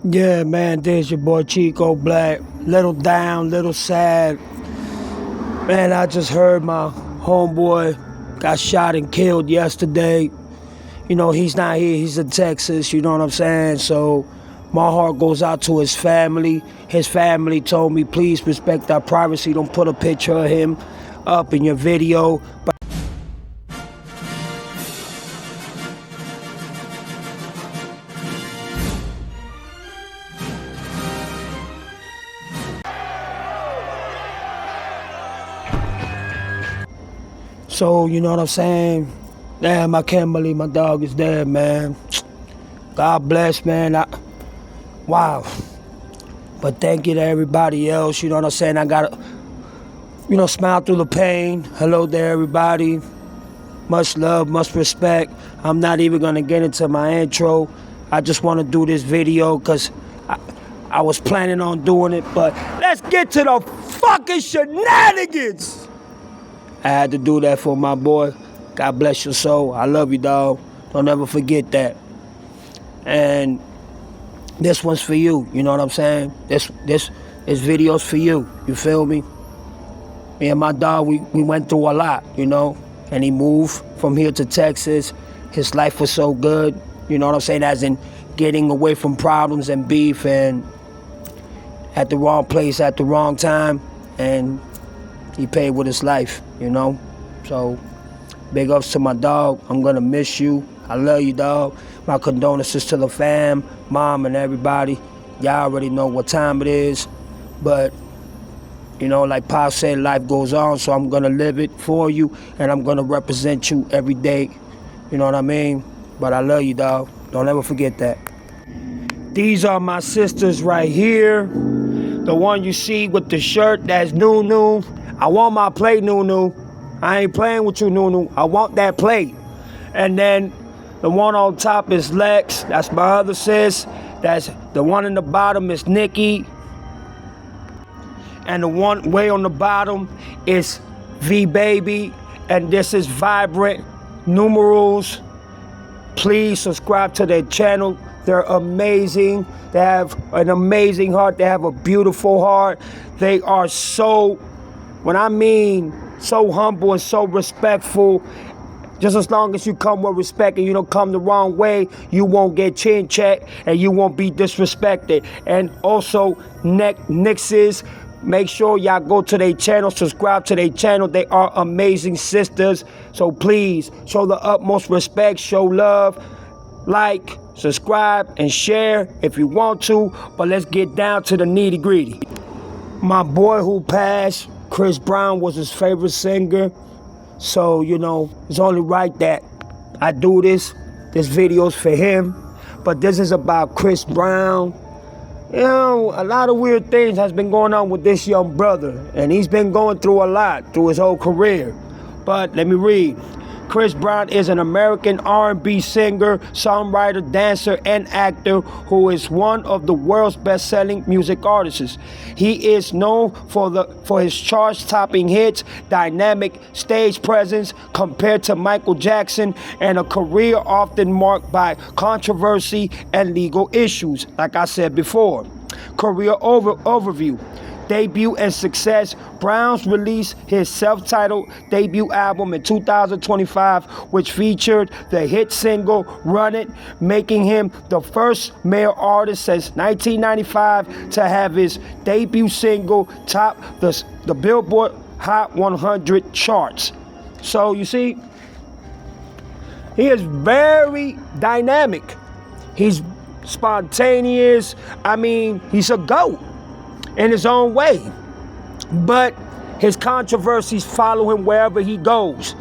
Yeah, man, there's your boy Chico Black. Little down, little sad. Man, I just heard my homeboy got shot and killed yesterday. You know, he's not here, he's in Texas, you know what I'm saying? So my heart goes out to his family. His family told me, please respect our privacy. Don't put a picture of him up in your video. So, you know what I'm saying? Damn, I can't believe my dog is dead, man. God bless, man. Wow. But thank you to everybody else, you know what I'm saying? I gotta, smile through the pain. Hello there, everybody. Much love, much respect. I'm not even gonna get into my intro. I just wanna do this video because I was planning on doing it, but let's get to the fucking shenanigans. I had to do that for my boy. God bless your soul. I love you, dog. Don't ever forget that. And this one's for you. You know what I'm saying? This video's for you. You feel me? Me and my dog, we went through a lot, you know? And he moved from here to Texas. His life was so good. You know what I'm saying? As in getting away from problems and beef and at the wrong place at the wrong time. And he paid with his life, you know? So, big ups to my dog. I'm gonna miss you. I love you, dog. My condolences to the fam, mom, and everybody. Y'all already know what time it is. But, you know, like Pop said, life goes on, so I'm gonna live it for you, and I'm gonna represent you every day. You know what I mean? But I love you, dog. Don't ever forget that. These are my sisters right here. The one you see with the shirt, that's Nunu. I want my plate, Nunu. I ain't playing with you, Nunu. I want that plate. And then the one on top is Lex. That's my other sis. That's the one in the bottom is Nikki. And the one way on the bottom is V-Baby. And this is Vibrant Numerals. Please subscribe to their channel. They're amazing. They have an amazing heart. They have a beautiful heart. They are so, when I mean so humble and so respectful, just as long as you come with respect and you don't come the wrong way, you won't get chin checked and you won't be disrespected. And also, Nixes, make sure y'all go to their channel, subscribe to their channel. They are amazing sisters. So please, show the utmost respect, show love, like, subscribe, and share if you want to. But let's get down to the nitty gritty. My boy who passed, Chris Brown, was his favorite singer. So, you know, it's only right that I do this. This video's for him. But this is about Chris Brown. You know, a lot of weird things has been going on with this young brother. And he's been going through a lot through his whole career. But let me read. Chris Brown is an American R&B singer, songwriter, dancer, and actor who is one of the world's best-selling music artists. He is known for his chart-topping hits, dynamic stage presence compared to Michael Jackson, and a career often marked by controversy and legal issues, like I said before. Career overview. Debut and success. Brown's released his self-titled debut album in 2025, which featured the hit single Run It, making him the first male artist since 1995 to have his debut single top the Billboard Hot 100 charts. So you see, he is very dynamic. He's spontaneous. I mean, he's a GOAT in his own way, but his controversies follow him wherever he goes.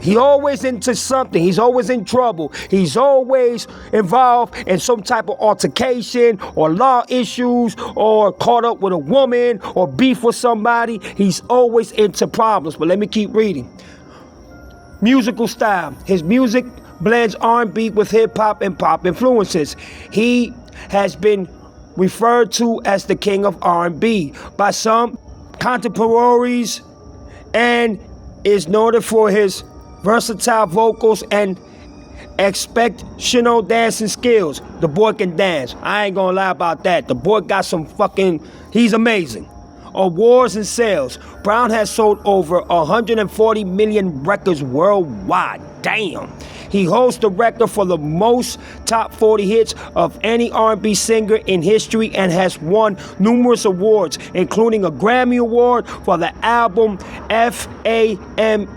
He always into something. He's always in trouble. He's always involved in some type of altercation or law issues or caught up with a woman or beef with somebody. He's always into problems. But let me keep reading. Musical style. His music blends R&B with hip-hop and pop influences. He has been referred to as the king of R&B by some contemporaries and is noted for his versatile vocals and exceptional dancing skills. The boy can dance. I ain't gonna lie about that. The boy got some fucking, he's amazing. Awards and sales. Brown has sold over 140 million records worldwide. Damn. He holds the record for the most top 40 hits of any R&B singer in history and has won numerous awards, including a Grammy Award for the album FAME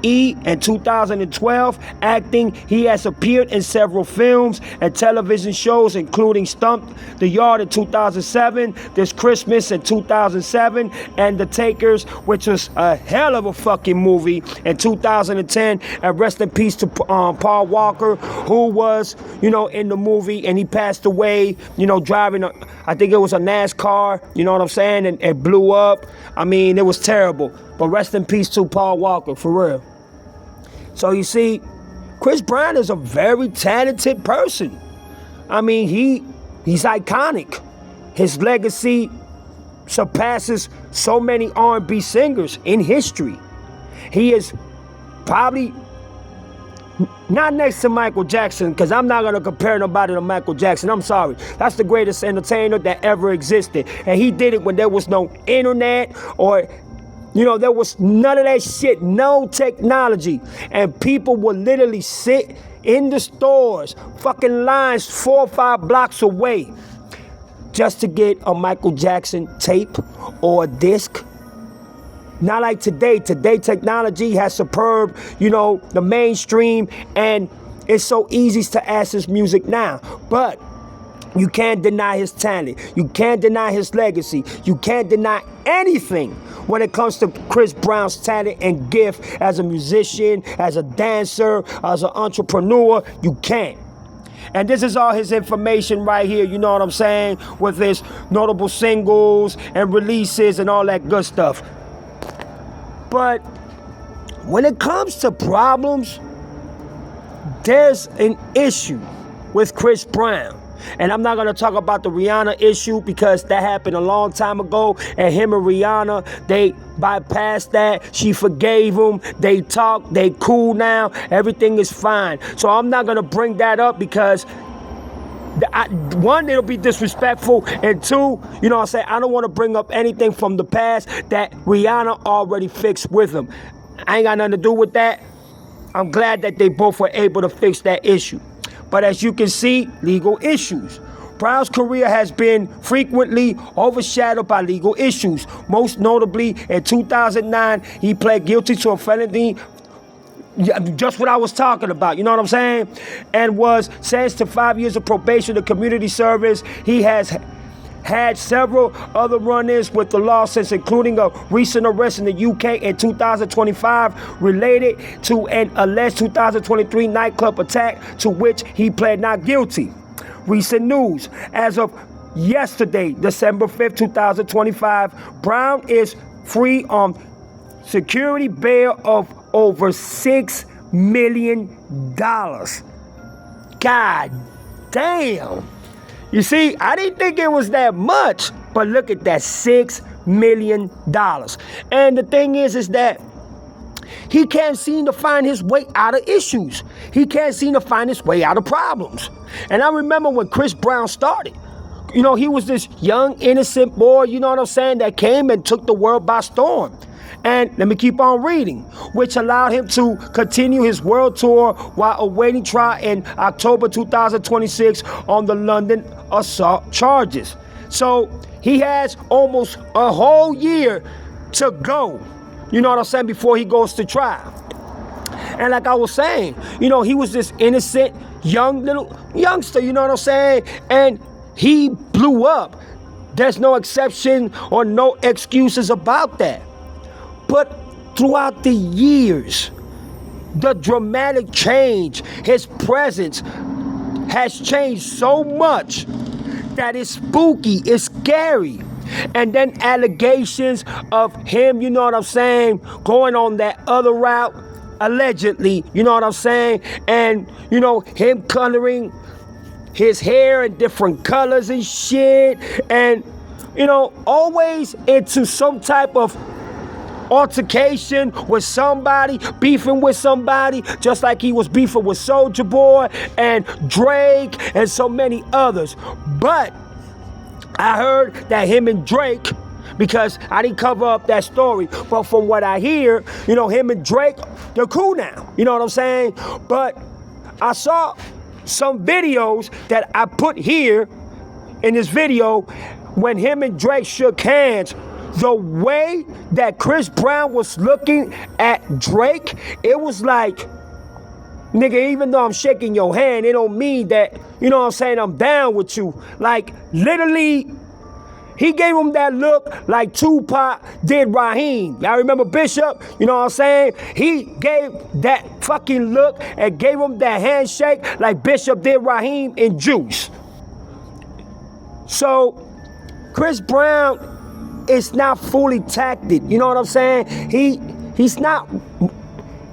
in 2012. Acting, he has appeared in several films and television shows, including Stump the Yard in 2007, This Christmas in 2007, and The Takers, which was a hell of a fucking movie, in 2010. And rest in peace to Paul Walker, who was, in the movie, and he passed away, driving, I think it was a NASCAR, you know what I'm saying, and it blew up. I mean, it was terrible. But rest in peace to Paul Walker, for real. So you see, Chris Brown is a very talented person. I mean, he's iconic. His legacy surpasses so many R&B singers in history. He is probably not next to Michael Jackson, because I'm not going to compare nobody to Michael Jackson. I'm sorry. That's the greatest entertainer that ever existed. And he did it when there was no internet or, there was none of that shit, no technology. And people would literally sit in the stores, fucking lines 4 or 5 blocks away, just to get a Michael Jackson tape or a disc. Not like today. Today, technology has superb, the mainstream, and it's so easy to access his music now. But you can't deny his talent. You can't deny his legacy. You can't deny anything when it comes to Chris Brown's talent and gift as a musician, as a dancer, as an entrepreneur. You can't. And this is all his information right here, you know what I'm saying, with his notable singles and releases and all that good stuff. But when it comes to problems, there's an issue with Chris Brown. And I'm not going to talk about the Rihanna issue, because that happened a long time ago. And him and Rihanna, they bypassed that. She forgave him. They talk. They cool now. Everything is fine. So I'm not going to bring that up, because one, it'll be disrespectful, and two, I don't want to bring up anything from the past that Rihanna already fixed with him. I ain't got nothing to do with that. I'm glad that they both were able to fix that issue. But as you can see, legal issues. Brown's career has been frequently overshadowed by legal issues. Most notably, in 2009, he pled guilty to a felony, just what I was talking about, you know what I'm saying? And was sentenced to 5 years of probation and community service. He has had several other run-ins with the law since, including a recent arrest in the UK in 2025 related to an alleged 2023 nightclub attack, to which he pled not guilty. Recent news. As of yesterday, December 5th, 2025, Brown is free on security bail of over $6 million. God damn. You see, I didn't think it was that much, but look at that, $6 million. And the thing is that he can't seem to find his way out of issues. He can't seem to find his way out of problems. And I remember when Chris Brown started, he was this young, innocent boy, you know what I'm saying, that came and took the world by storm. And let me keep on reading, which allowed him to continue his world tour while awaiting trial in October 2026 on the London assault charges. So he has almost a whole year to go, you know what I'm saying, before he goes to trial. And like I was saying, he was this innocent, young little youngster, you know what I'm saying? And he blew up. There's no exception or no excuses about that. But throughout the years, the dramatic change, his presence has changed so much that it's spooky, it's scary. And then allegations of him, you know what I'm saying, going on that other route, allegedly, you know what I'm saying, and, him coloring his hair in different colors and shit, and, always into some type of altercation with somebody, beefing with somebody, just like he was beefing with Soulja Boy and Drake and so many others. But I heard that him and Drake, because I didn't cover up that story, but from what I hear, you know, him and Drake, they're cool now. You know what I'm saying? But I saw some videos that I put here in this video when him and Drake shook hands. The way that Chris Brown was looking at Drake, it was like, nigga, even though I'm shaking your hand, it don't mean that, you know what I'm saying, I'm down with you. Like, literally, he gave him that look like Tupac did Raheem. Y'all remember Bishop? You know what I'm saying? He gave that fucking look and gave him that handshake like Bishop did Raheem in Juice. So, Chris Brown is not fully tacted. You know what I'm saying? He's not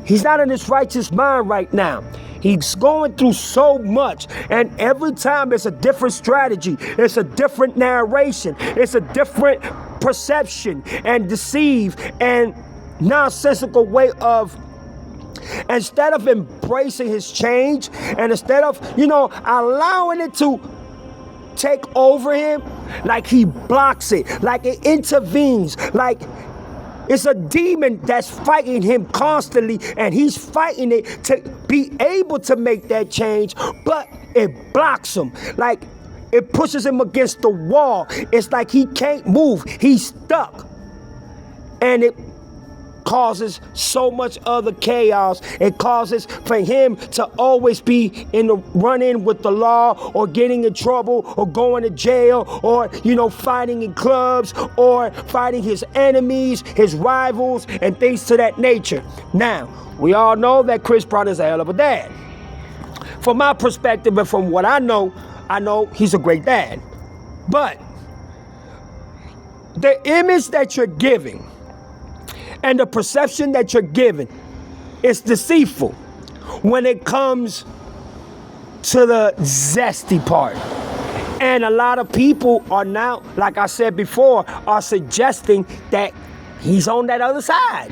in his righteous mind right now. He's going through so much, and every time it's a different strategy, it's a different narration, it's a different perception and deceive and nonsensical way of, instead of embracing his change and instead of, you know, allowing it to take over him, like he blocks it, like it intervenes, like it's a demon that's fighting him constantly, and he's fighting it to be able to make that change, but it blocks him. Like, it pushes him against the wall. It's like he can't move. He's stuck. And it causes so much other chaos. It causes for him to always be in the run-in with the law, or getting in trouble, or going to jail, or, you know, fighting in clubs, or fighting his enemies, his rivals, and things to that nature. Now, we all know that Chris Brown is a hell of a dad. From my perspective and from what I know he's a great dad. But the image that you're giving and the perception that you're given is deceitful when it comes to the zesty part. And a lot of people are now, like I said before, are suggesting that he's on that other side.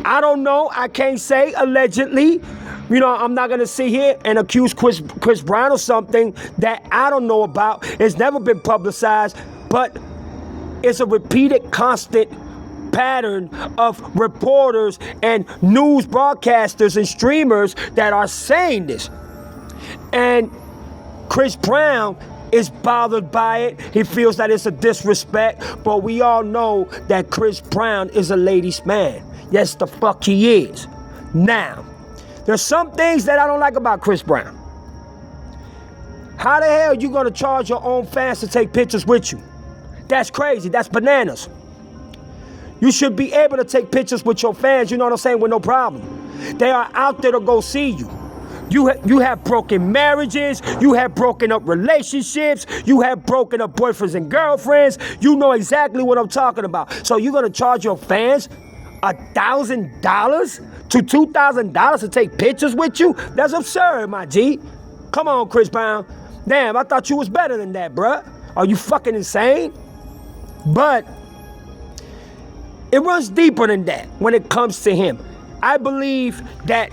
I don't know. I can't say allegedly. You know, I'm not going to sit here and accuse Chris Brown of something that I don't know about. It's never been publicized, but it's a repeated, constant pattern of reporters and news broadcasters and streamers that are saying this. And Chris Brown is bothered by it. He feels that it's a disrespect, but we all know that Chris Brown is a ladies' man. Yes, the fuck he is. Now, there's some things that I don't like about Chris Brown. How the hell you gonna charge your own fans to take pictures with you? That's crazy. That's bananas. You should be able to take pictures with your fans, you know what I'm saying, with no problem. They are out there to go see you. You have broken marriages, you have broken up relationships, you have broken up boyfriends and girlfriends. You know exactly what I'm talking about. So you're gonna charge your fans $1,000 to $2,000 to take pictures with you? That's absurd, my G. Come on, Chris Brown. Damn, I thought you was better than that, bruh. Are you fucking insane? But it runs deeper than that when it comes to him. I believe that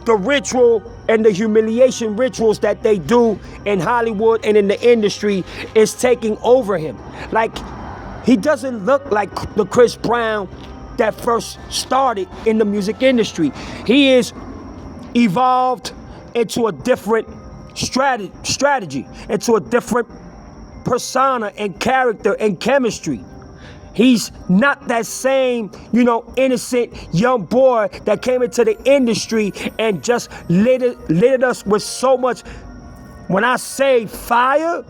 the ritual and the humiliation rituals that they do in Hollywood and in the industry is taking over him. Like, he doesn't look like the Chris Brown that first started in the music industry. He is evolved into a different strategy, into a different persona and character and chemistry. He's not that same, you know, innocent young boy that came into the industry and just lit us with so much, when I say fire,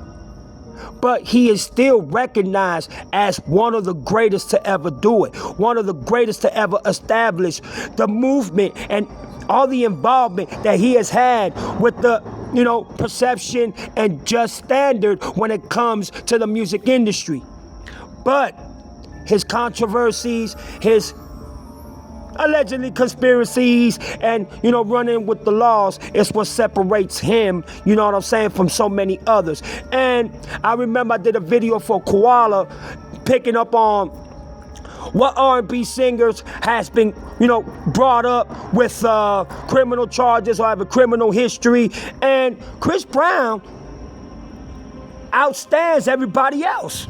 but he is still recognized as one of the greatest to ever do it, one of the greatest to ever establish the movement and all the involvement that he has had with the, you know, perception and just standard when it comes to the music industry. But his controversies, his allegedly conspiracies, and, you know, running with the laws is what separates him, you know what I'm saying, from so many others. And I remember I did a video for Koala picking up on What R&B singers has been, brought up with criminal charges or have a criminal history? And Chris Brown outstands everybody else.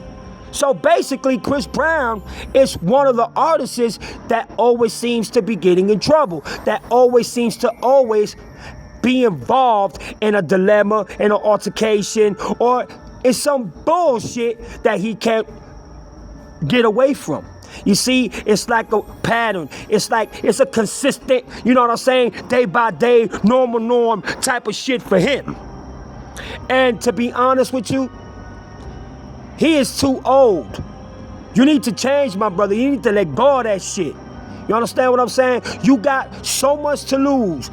So basically, Chris Brown is one of the artists that always seems to be getting in trouble, that always seems to be involved in a dilemma, in an altercation, or in some bullshit that he can't get away from. You see, it's like a pattern. It's a consistent, day by day, norm type of shit for him. And to be honest with you, he is too old. You need to change, my brother. You need to let go of that shit. You understand what I'm saying? You got so much to lose.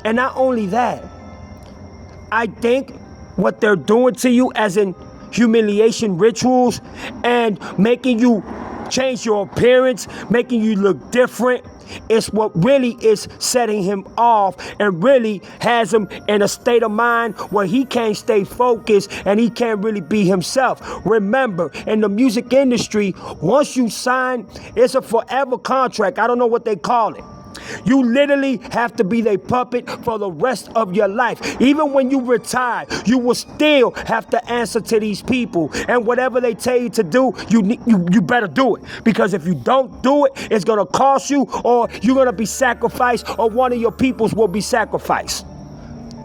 And not only that, I think what they're doing to you as in humiliation rituals and making you change your appearance, making you look different, is what really is setting him off and really has him in a state of mind where he can't stay focused and he can't really be himself. Remember, in the music industry, once you sign, it's a forever contract. I don't know what they call it. You literally have to be their puppet for the rest of your life. Even when you retire, you will still have to answer to these people. And whatever they tell you to do, you better do it. Because if you don't do it, it's going to cost you, or you're going to be sacrificed, or one of your peoples will be sacrificed.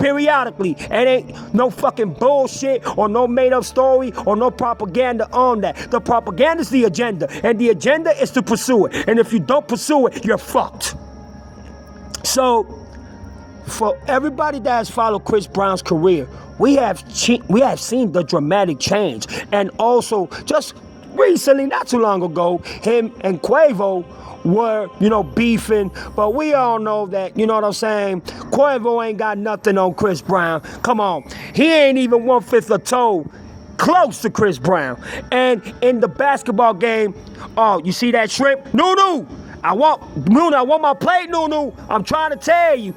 Periodically. It ain't no fucking bullshit or no made-up story or no propaganda on that. The propaganda is the agenda, and the agenda is to pursue it. And if you don't pursue it, you're fucked. So, for everybody that has followed Chris Brown's career, we have seen the dramatic change. And also, just recently, not too long ago, him and Quavo were, beefing. But we all know that, Quavo ain't got nothing on Chris Brown. Come on. He ain't even 1/5 a toe close to Chris Brown. And in the basketball game, oh, you see that shrimp? Nunu! I want my plate, Nunu. I'm trying to tell you.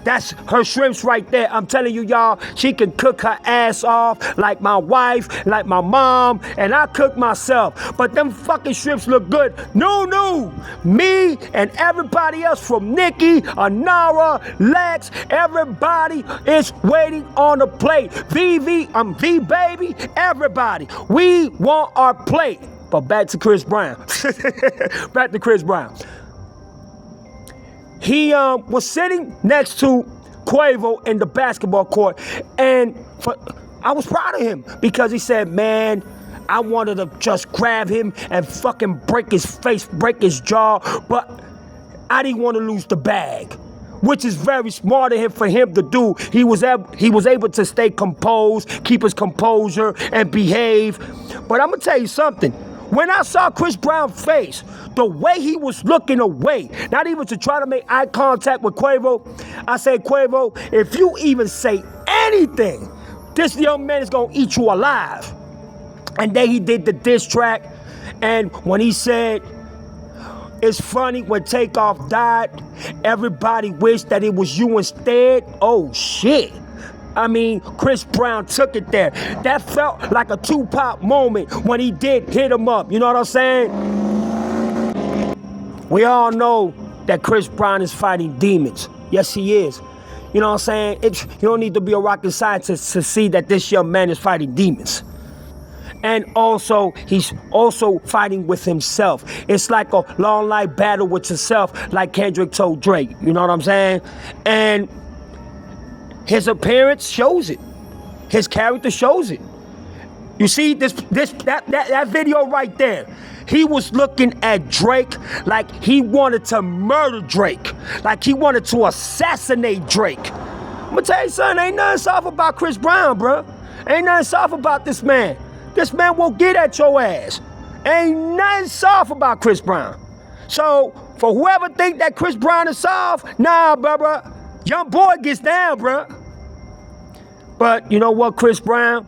That's her shrimps right there. I'm telling you, y'all, she can cook her ass off like my wife, like my mom, and I cook myself. But them fucking shrimps look good. Nunu, me and everybody else from Nikki, Anara, Lex, everybody is waiting on the plate. V baby, everybody. We want our plate. But back to Chris Brown. Back to Chris Brown. He was sitting next to Quavo in the basketball court, and I was proud of him because he said, man, I wanted to just grab him and fucking break his face, break his jaw, but I didn't want to lose the bag, which is very smart of him for him to do. He was able to stay composed, keep his composure, and behave. But I'm going to tell you something. When I saw Chris Brown's face, the way he was looking away, not even to try to make eye contact with Quavo, I said, Quavo, if you even say anything, this young man is going to eat you alive. And then he did the diss track, and when he said, it's funny when Takeoff died, everybody wished that it was you instead. Oh, shit. I mean, Chris Brown took it there. That felt like a Tupac moment when he did hit him up. You know what I'm saying? We all know that Chris Brown is fighting demons. Yes, he is. You know what I'm saying? You don't need to be a rocket scientist to see that this young man is fighting demons. And also, he's also fighting with himself. It's like a long life battle with yourself, like Kendrick told Drake. You know what I'm saying? And his appearance shows it. His character shows it. You see that video right there. He was looking at Drake like he wanted to murder Drake, like he wanted to assassinate Drake. I'm gonna tell you something, ain't nothing soft about Chris Brown, bro. Ain't nothing soft about this man. This man will get at your ass. Ain't nothing soft about Chris Brown. So for whoever think that Chris Brown is soft, nah, bruh. Young boy gets down, bruh. But you know what, Chris Brown?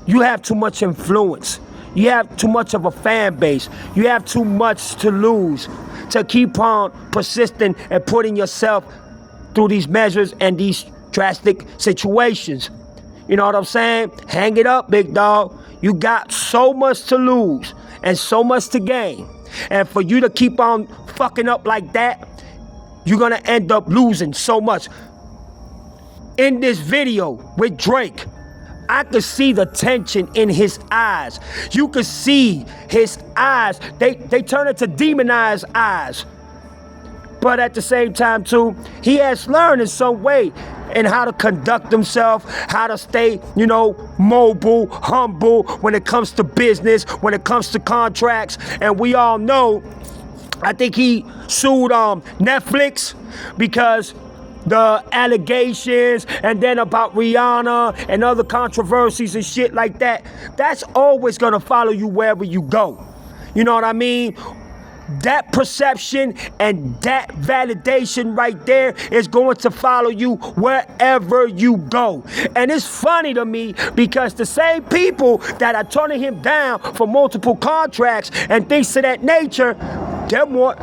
You have too much influence. You have too much of a fan base. You have too much to lose to keep on persisting and putting yourself through these measures and these drastic situations. You know what I'm saying? Hang it up, big dog. You got so much to lose. and so much to gain. And for you to keep on fucking up like that, you're gonna end up losing so much. In this video with Drake, I could see the tension in his eyes. You could see his eyes. They turn into demonized eyes. But at the same time, too, he has learned in some way in how to conduct himself, how to stay, mobile, humble when it comes to business, when it comes to contracts. And we all know, I think he sued Netflix because the allegations and then about Rihanna and other controversies and shit like that, that's always gonna follow you wherever you go. You know what I mean? That perception and that validation right there is going to follow you wherever you go. And it's funny to me because the same people that are turning him down for multiple contracts and things of that nature, they're more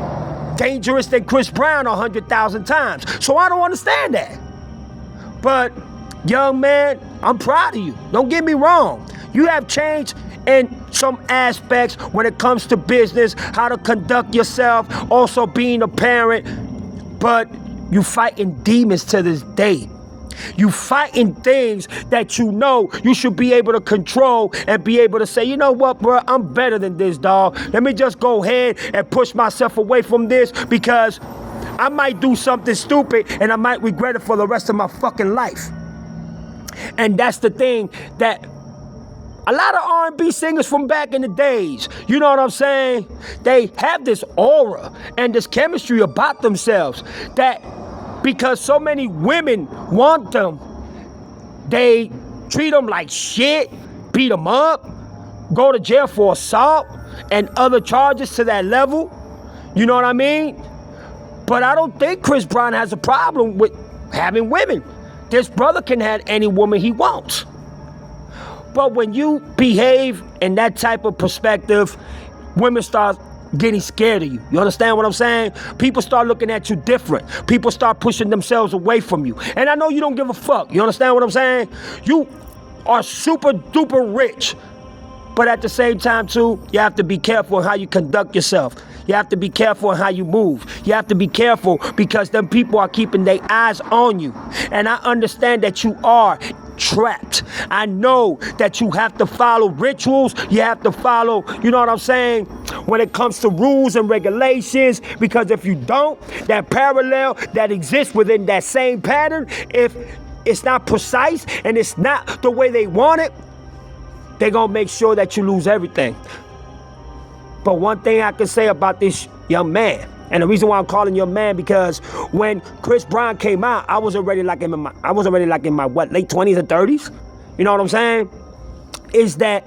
dangerous than Chris Brown 100,000 times. So I don't understand that. But young man, I'm proud of you. Don't get me wrong. You have changed in some aspects when it comes to business, how to conduct yourself, also being a parent. But you fighting demons to this day. You fighting things that you know you should be able to control and be able to say, you know what, bro, I'm better than this, dog. Let me just go ahead and push myself away from this because I might do something stupid and I might regret it for the rest of my fucking life. And that's the thing that a lot of R&B singers from back in the days, you know what I'm saying? They have this aura and this chemistry about themselves that because so many women want them, they treat them like shit, beat them up, go to jail for assault and other charges to that level. You know what I mean? But I don't think Chris Brown has a problem with having women. This brother can have any woman he wants. But when you behave in that type of perspective, women start getting scared of you. You understand what I'm saying? People start looking at you different. People start pushing themselves away from you. And I know you don't give a fuck. You understand what I'm saying? You are super duper rich. But at the same time, too, you have to be careful in how you conduct yourself. You have to be careful in how you move. You have to be careful because them people are keeping their eyes on you. And I understand that you are trapped. I know that you have to follow rituals. You have to follow, you know what I'm saying, when it comes to rules and regulations, because if you don't, that parallel that exists within that same pattern, if it's not precise and it's not the way they want it, they're gonna make sure that you lose everything. But one thing I can say about this young man, and the reason why I'm calling your man, because when Chris Brown came out, I was already like in my late 20s or 30s. You know what I'm saying? Is that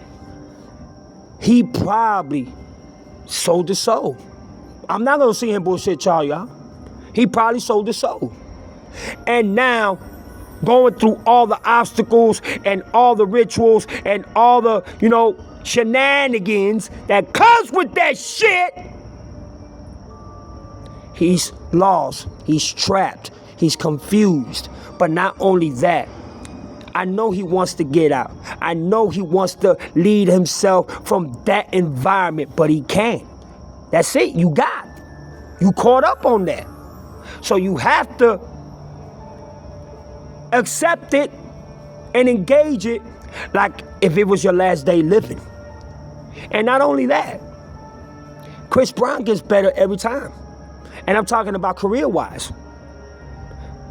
he probably sold his soul. I'm not gonna see him bullshit y'all. He probably sold his soul. And now, going through all the obstacles and all the rituals and all the, shenanigans that comes with that shit, he's lost, he's trapped, he's confused. But not only that, I know he wants to get out. I know he wants to lead himself from that environment, but he can't. That's it, you caught up on that. So you have to accept it and engage it like if it was your last day living. And not only that, Chris Brown gets better every time. And I'm talking about career-wise.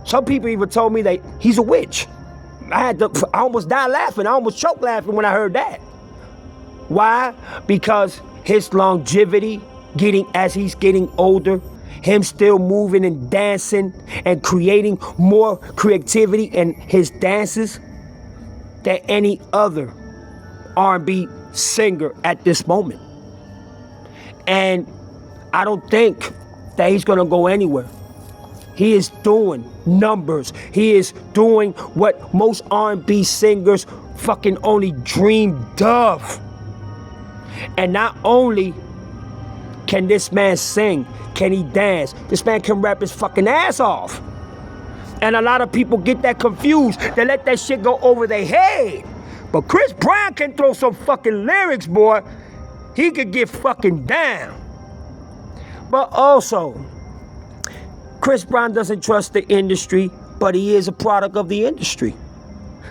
Some people even told me that he's a witch. I almost died laughing. I almost choked laughing when I heard that. Why? Because his longevity, as he's getting older, him still moving and dancing and creating more creativity in his dances than any other R&B singer at this moment. And I don't think that he's gonna go anywhere. He is doing numbers. He is doing what most R&B singers fucking only dreamed of. And not only can this man sing, can he dance, this man can rap his fucking ass off. And a lot of people get that confused. They let that shit go over their head. But Chris Brown can throw some fucking lyrics, boy. He could get fucking down. But also, Chris Brown doesn't trust the industry, but he is a product of the industry.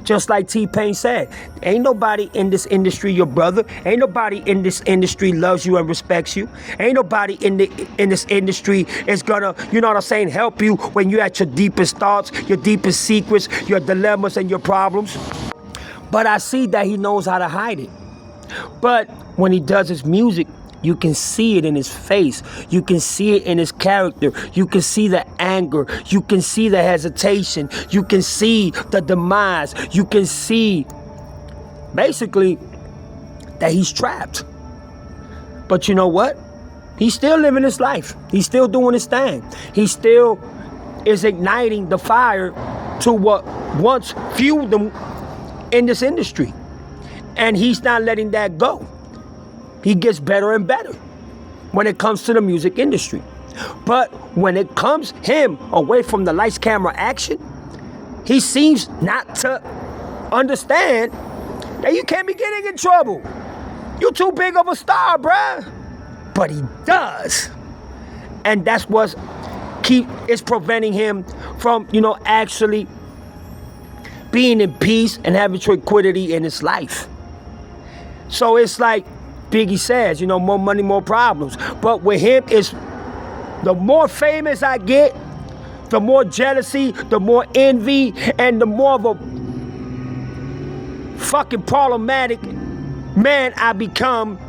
Just like T-Pain said, ain't nobody in this industry your brother. Ain't nobody in this industry loves you and respects you. Ain't nobody in this industry is gonna, you know what I'm saying, help you when you're at your deepest thoughts, your deepest secrets, your dilemmas and your problems. But I see that he knows how to hide it. But when he does his music, you can see it in his face. You can see it in his character. You can see the anger. You can see the hesitation. You can see the demise. You can see, basically, that he's trapped. But you know what? He's still living his life. He's still doing his thing. He still is igniting the fire to what once fueled him in this industry. And he's not letting that go. He gets better and better when it comes to the music industry. But when it comes him away from the lights, camera, action, he seems not to understand that you can't be getting in trouble. You too big of a star, bruh. But he does. And that's what is preventing him from, actually being in peace and having tranquility in his life. So it's like Biggie says, more money, more problems. But with him, it's the more famous I get, the more jealousy, the more envy, and the more of a fucking problematic man I become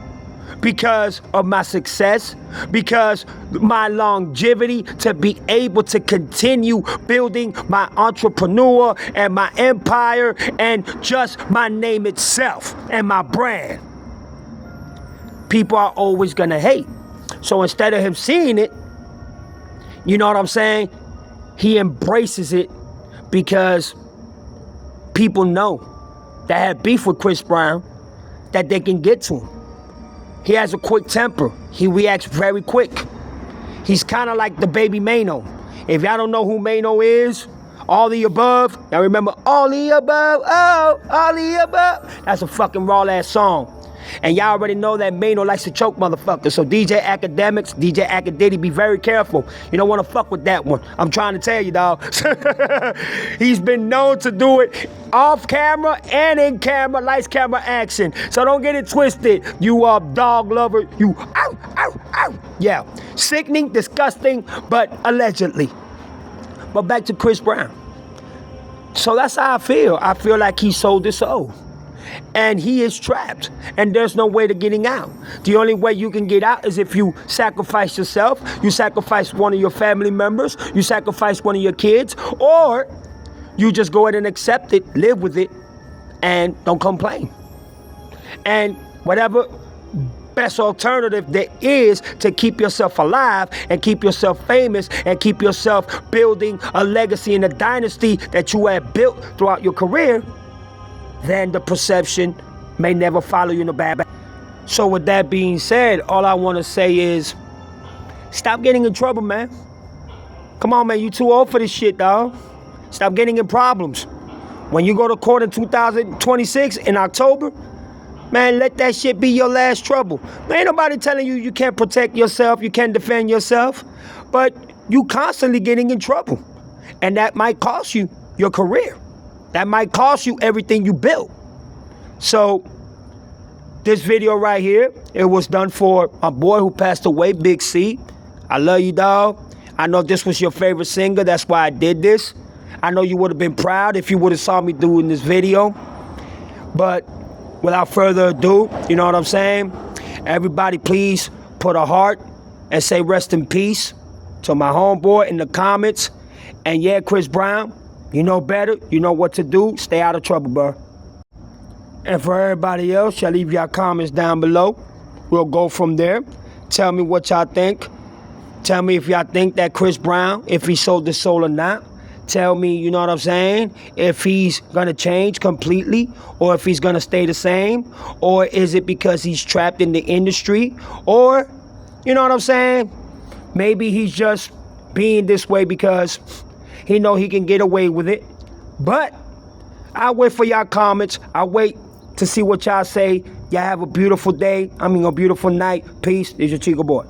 because of my success, because my longevity to be able to continue building my entrepreneur and my empire and just my name itself and my brand. People are always gonna hate. So instead of him seeing it, you know what I'm saying? He embraces it because people know that have beef with Chris Brown that they can get to him. He has a quick temper. He reacts very quick. He's kind of like the baby Mano. If y'all don't know who Mano is, All the Above. Now remember, All the Above, oh, All the Above. That's a fucking raw ass song. And y'all already know that Mano likes to choke motherfuckers. So DJ Academics, DJ Acadiddy, be very careful. You don't want to fuck with that one. I'm trying to tell you, dog. He's been known to do it off camera and in camera, lights, camera, action. So don't get it twisted, you dog lover. You, ow, ow, ow. Yeah, sickening, disgusting, but allegedly. But back to Chris Brown. So that's how I feel. I feel like he sold his soul. And he is trapped, and there's no way to getting out. The only way you can get out is if you sacrifice yourself, you sacrifice one of your family members, you sacrifice one of your kids, or you just go ahead and accept it, live with it, and don't complain. And whatever best alternative there is to keep yourself alive and keep yourself famous and keep yourself building a legacy and a dynasty that you have built throughout your career, then the perception may never follow you in the bad. So with that being said, all I want to say is stop getting in trouble, man. Come on, man. You too old for this shit, dog. Stop getting in problems. When you go to court in 2026 in October, man, let that shit be your last trouble. There ain't nobody telling you can't protect yourself, you can't defend yourself, but you constantly getting in trouble. And that might cost you your career. That might cost you everything you built. So this video right here, it was done for a boy who passed away, Big C. I love you, dog. I know this was your favorite singer. That's why I did this. I know you would have been proud if you would have saw me doing this video. But without further ado, you know what I'm saying? Everybody please put a heart and say rest in peace to my homeboy in the comments. And yeah, Chris Brown, you know better. You know what to do. Stay out of trouble, bro. And for everybody else, y'all leave your comments down below. We'll go from there. Tell me what y'all think. Tell me if y'all think that Chris Brown, if he sold his soul or not. Tell me, you know what I'm saying, if he's going to change completely or if he's going to stay the same, or is it because he's trapped in the industry, or, you know what I'm saying, maybe he's just being this way because he know he can get away with it. But I'll wait for y'all comments. I'll wait to see what y'all say Y'all have a beautiful day. A beautiful night. Peace. This is your Chico Boy.